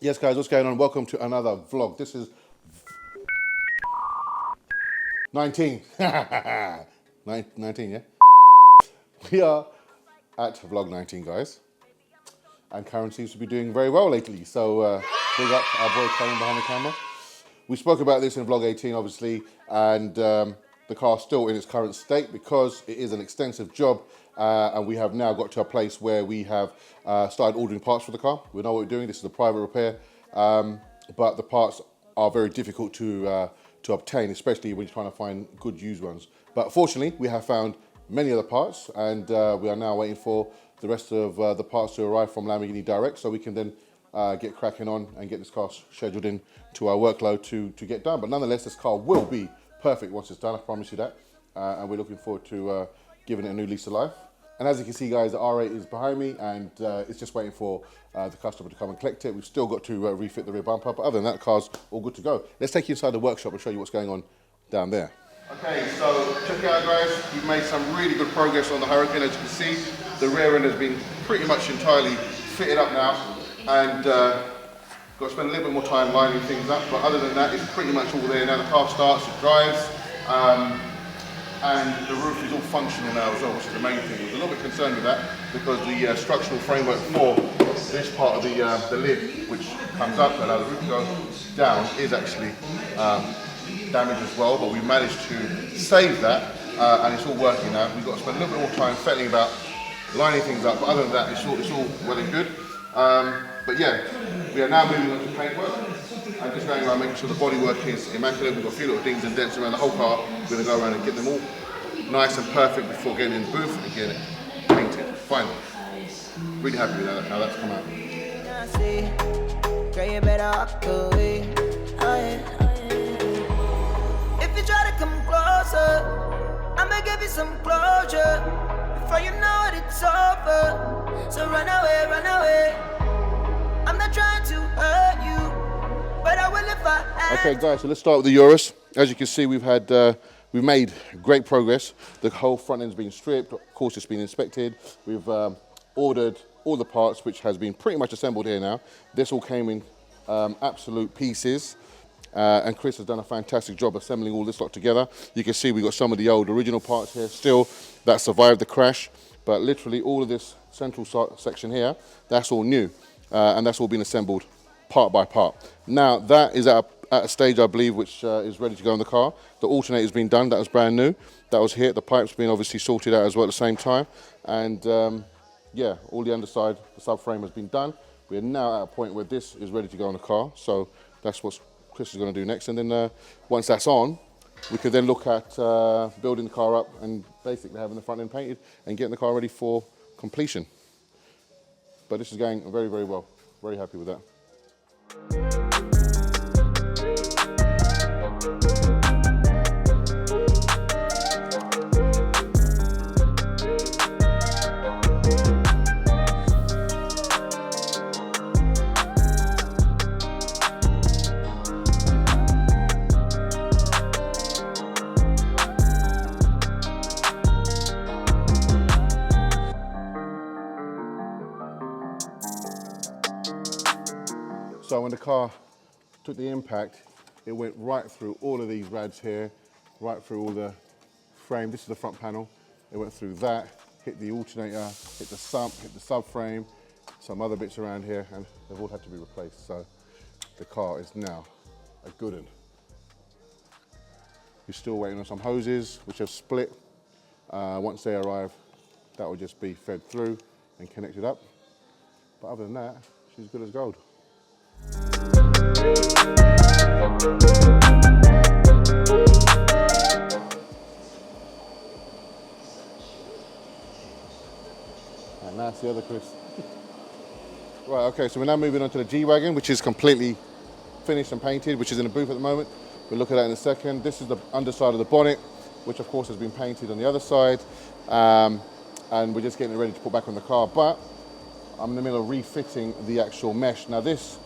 Yes, guys, what's going on? Welcome to another vlog. This is 19. 19, yeah? We are at vlog 19, guys. And Karen seems to be doing very well lately. So big up our boy Karen behind the camera. We spoke about this in vlog 18, obviously, and the car's still in its current state because it is an extensive job. And we have now got to a place where we have started ordering parts for the car. We know what we're doing. This is a private repair, but the parts are very difficult to obtain, especially when you're trying to find good used ones. But fortunately, we have found many of the parts, and we are now waiting for the rest of the parts to arrive from Lamborghini Direct, so we can then get cracking on and get this car scheduled in to our workload to get done. But nonetheless, this car will be perfect once it's done. I promise you that, and we're looking forward to giving it a new lease of life. And as you can see, guys, the R8 is behind me, and it's just waiting for the customer to come and collect it. We've still got to refit the rear bumper, but other than that, the car's all good to go. Let's take you inside the workshop and show you what's going on down there. Okay, so check it out, guys. We've made some really good progress on the Hurricane. As you can see, the rear end has been pretty much entirely fitted up now, and got to spend a little bit more time lining things up, but other than that, it's pretty much all there. Now the car starts, it drives, and the roof is all functional now as well, which is the main thing. I was a little bit concerned with that because the structural framework for this part of the lid, which comes up and allows the roof to go down, is actually damaged as well, but we managed to save that, and it's all working now. We've got to spend a little bit more time fettling about, lining things up, but other than that, it's all well and good. But yeah, we are now moving on to paintwork. I'm just going around making sure the bodywork is immaculate. We've got a few little dings and dents around the whole car. We're going to go around and get them all nice and perfect before getting in the booth and getting it painted. Finally. Really happy with how that's come out. If you try to come closer, I'ma give you some closure. Before you know it, it's over. So run away, run away. I'm not trying to hurt you, but I will if I have. Okay, guys, so let's start with the Urus. As you can see, we've made great progress. The whole front end's been stripped. Of course, it's been inspected. We've ordered all the parts, which has been pretty much assembled here now. This all came in absolute pieces. And Chris has done a fantastic job assembling all this lot together. You can see we've got some of the old original parts here still that survived the crash, but literally all of this central section here, that's all new. And that's all been assembled part by part. Now that is at a stage, I believe, which is ready to go in the car. The alternator's been done, that was brand new. That was hit, the pipe's been obviously sorted out as well at the same time. And yeah, all the underside, the subframe has been done. We're now at a point where this is ready to go in the car. So that's what Chris is going to do next. And then once that's on, we can then look at building the car up and basically having the front end painted and getting the car ready for completion. But this is going very, very well. Very happy with that. So when the car took the impact, it went right through all of these rads here, right through all the frame. This is the front panel. It went through that, hit the alternator, hit the sump, hit the subframe, some other bits around here, and they've all had to be replaced. So the car is now a good one. We're still waiting on some hoses, which have split. Once they arrive, that will just be fed through and connected up. But other than that, she's good as gold. And that's the other Chris. Right, okay, so we're now moving on to the G-Wagon, which is completely finished and painted, which is in the booth at the moment. We'll look at that in a second. This is the underside of the bonnet, which of course has been painted on the other side. And we're just getting it ready to put back on the car. But I'm in the middle of refitting the actual mesh. Now this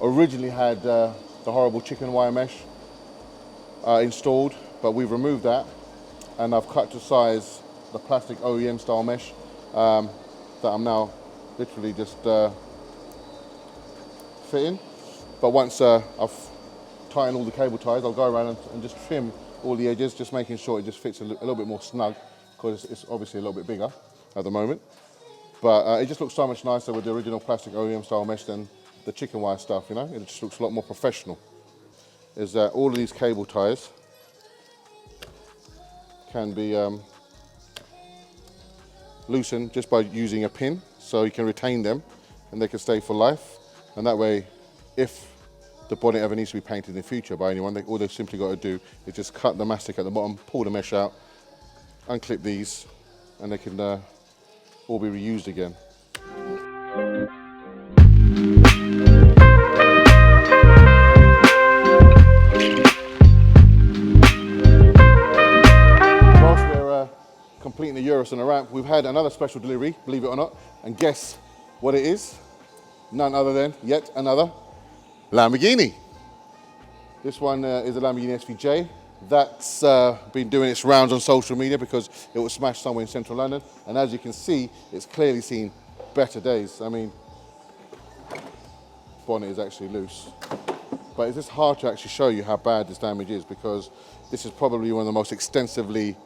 originally had the horrible chicken wire mesh installed, but we've removed that, and I've cut to size the plastic OEM style mesh that I'm now literally just fitting. But once I've tightened all the cable ties, I'll go around and just trim all the edges, just making sure it just fits a little bit more snug, because it's obviously a little bit bigger at the moment. But it just looks so much nicer with the original plastic OEM style mesh than the chicken wire stuff, you know? It just looks a lot more professional. Is that all of these cable ties can be loosened just by using a pin, so you can retain them and they can stay for life. And that way, if the bonnet ever needs to be painted in the future by anyone, all they've simply got to do is just cut the mastic at the bottom, pull the mesh out, unclip these, and they can all be reused again. Whilst we're completing the Urus and the ramp, we've had another special delivery, believe it or not, and guess what it is? None other than yet another Lamborghini. This one is a Lamborghini SVJ. That's been doing its rounds on social media because it was smashed somewhere in central London. And as you can see, it's clearly seen better days. I mean, bonnet is actually loose. But it's just hard to actually show you how bad this damage is, because this is probably one of the most extensively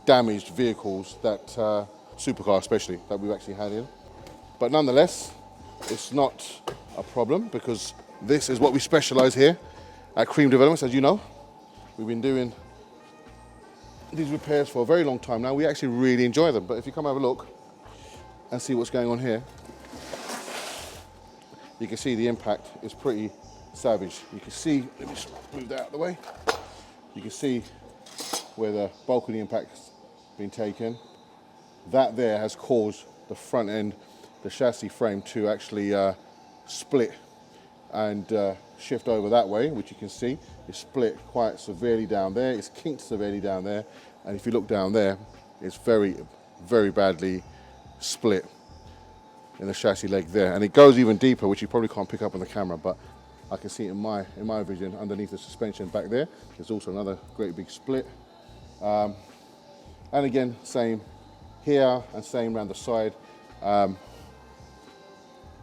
damaged vehicles that, supercar especially, that we've actually had in. But nonetheless, it's not a problem, because this is what we specialize here at Kream Developments, as you know. We've been doing these repairs for a very long time now. We actually really enjoy them. But if you come have a look and see what's going on here, you can see the impact is pretty savage. You can see, let me just move that out of the way. You can see where the bulk of the impact's been taken. That there has caused the front end, the chassis frame, to actually split and shift over that way, which you can see. It's split quite severely down there. It's kinked severely down there. And if you look down there, it's very, very badly split in the chassis leg there. And it goes even deeper, which you probably can't pick up on the camera, but I can see it in my vision underneath the suspension back there. There's also another great big split. And again, same here and same around the side.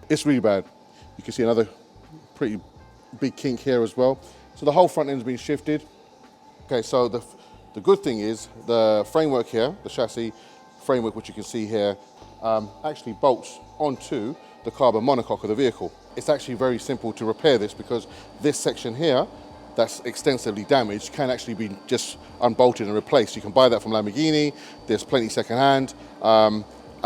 It's really bad. You can see another pretty big kink here as well. So the whole front end's been shifted. Okay, so the good thing is the framework here, the chassis framework, which you can see here, actually bolts onto the carbon monocoque of the vehicle. It's actually very simple to repair this, because this section here that's extensively damaged can actually be just unbolted and replaced. You can buy that from Lamborghini. There's plenty secondhand.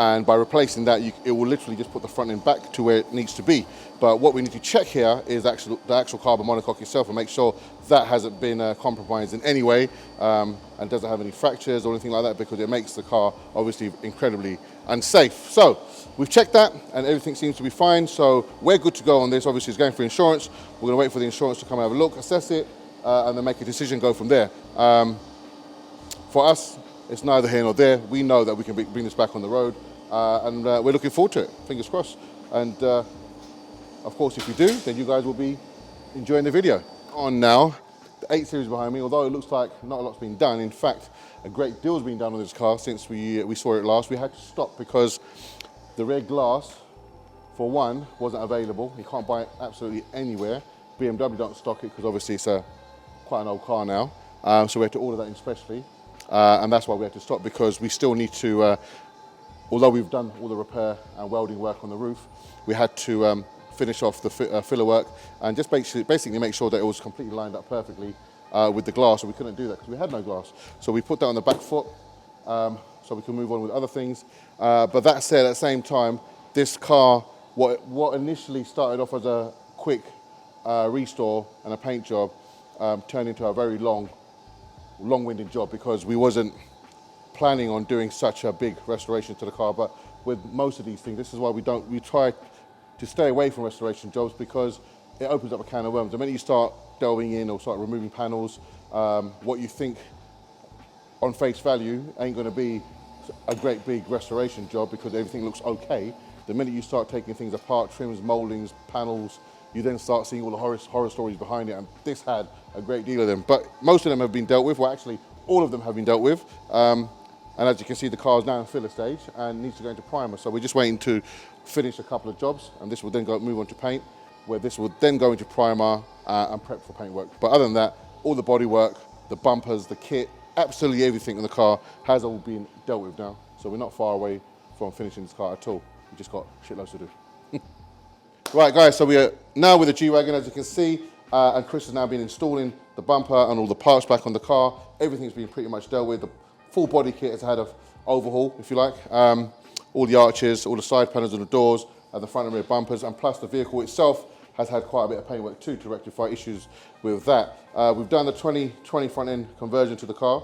And by replacing that, it will literally just put the front end back to where it needs to be. But what we need to check here is the actual carbon monocoque itself, and make sure that hasn't been compromised in any way and doesn't have any fractures or anything like that, because it makes the car obviously incredibly unsafe. So we've checked that and everything seems to be fine. So we're good to go on this. Obviously it's going for insurance. We're gonna wait for the insurance to come and have a look, assess it, and then make a decision, go from there. For us, it's neither here nor there. We know that we can bring this back on the road. And we're looking forward to it, fingers crossed. And of course, if you do, then you guys will be enjoying the video. On now, the 8 Series behind me, although it looks like not a lot's been done. In fact, a great deal's been done on this car since we saw it last. We had to stop because the rear glass, for one, wasn't available. You can't buy it absolutely anywhere. BMW don't stock it because obviously it's quite an old car now. So we had to order that in specially. And that's why we had to stop, because we still need to, although we've done all the repair and welding work on the roof, we had to finish off the filler work and just basically make sure that it was completely lined up perfectly with the glass. So we couldn't do that because we had no glass. So we put that on the back foot so we can move on with other things. But that said, at the same time, this car, what initially started off as a quick restore and a paint job, turned into a very long-winded job, because we wasn't planning on doing such a big restoration to the car. But with most of these things, this is why we try to stay away from restoration jobs, because it opens up a can of worms. The minute you start delving in or start removing panels, what you think on face value ain't going to be a great big restoration job, because everything looks okay. The minute you start taking things apart, trims, moldings, panels, you then start seeing all the horror stories behind it, and this had a great deal of them. But most of them have been dealt with. Well, actually, all of them have been dealt with. And as you can see, the car is now in filler stage and needs to go into primer. So we're just waiting to finish a couple of jobs, and this will then move on to paint. where this will then go into primer and prep for paintwork. But other than that, all the bodywork, the bumpers, the kit, absolutely everything in the car has all been dealt with now. So we're not far away from finishing this car at all. We just got shitloads to do. Right guys, so we are now with the G-Wagon, as you can see, and Chris has now been installing the bumper and all the parts back on the car. Everything's been pretty much dealt with. The full body kit has had an overhaul, if you like. All the arches, all the side panels on the doors, and the front and rear bumpers, and plus the vehicle itself has had quite a bit of paintwork too to rectify issues with that. We've done the 2020 front end conversion to the car,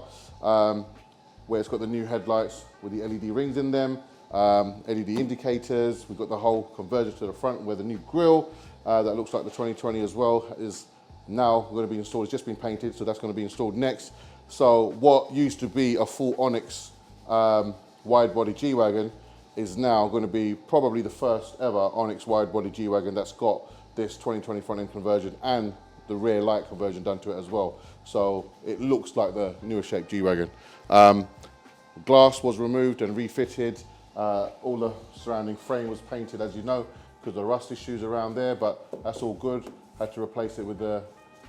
where it's got the new headlights with the LED rings in them, LED indicators. We've got the whole conversion to the front where the new grille that looks like the 2020 as well is now going to be installed. It's just been painted, so that's going to be installed next. So what used to be a full Onyx wide body G-Wagon is now going to be probably the first ever Onyx wide body G-Wagon that's got this 2020 front end conversion and the rear light conversion done to it as well. So it looks like the newer shaped G-Wagon. Glass was removed and refitted. All the surrounding frame was painted, as you know, because of the rust issues around there, but that's all good. Had to replace it with the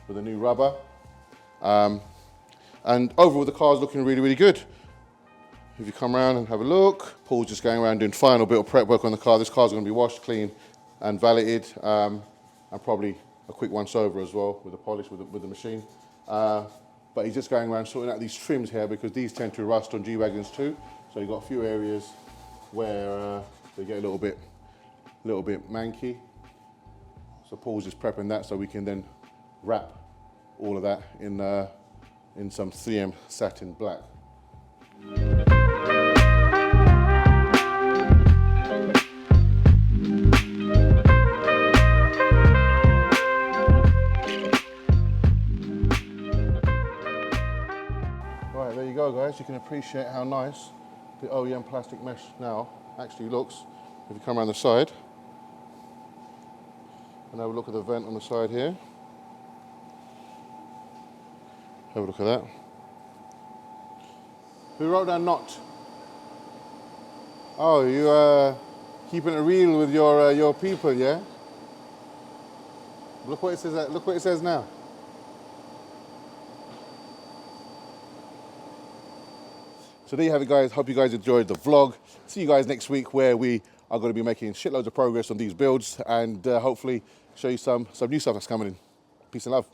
new rubber. And overall the car's looking really, really good. If you come around and have a look, Paul's just going around doing final bit of prep work on the car. This car's going to be washed, clean and valeted, and probably a quick once over as well with the polish with the machine. But he's just going around sorting out these trims here because these tend to rust on G-Wagons too. So you've got a few areas where they get a little bit manky. So Paul's just prepping that so we can then wrap all of that in some 3M satin black. Right, there you go guys, you can appreciate how nice the OEM plastic mesh now actually looks. If you come around the side and have a look at the vent on the side here. Have a look at that. Who wrote that knot? Oh, you keeping it real with your people, yeah? Look what it says. Look what it says now. So there you have it, guys. Hope you guys enjoyed the vlog. See you guys next week, where we are going to be making shitloads of progress on these builds and hopefully show you some new stuff that's coming in. Peace and love.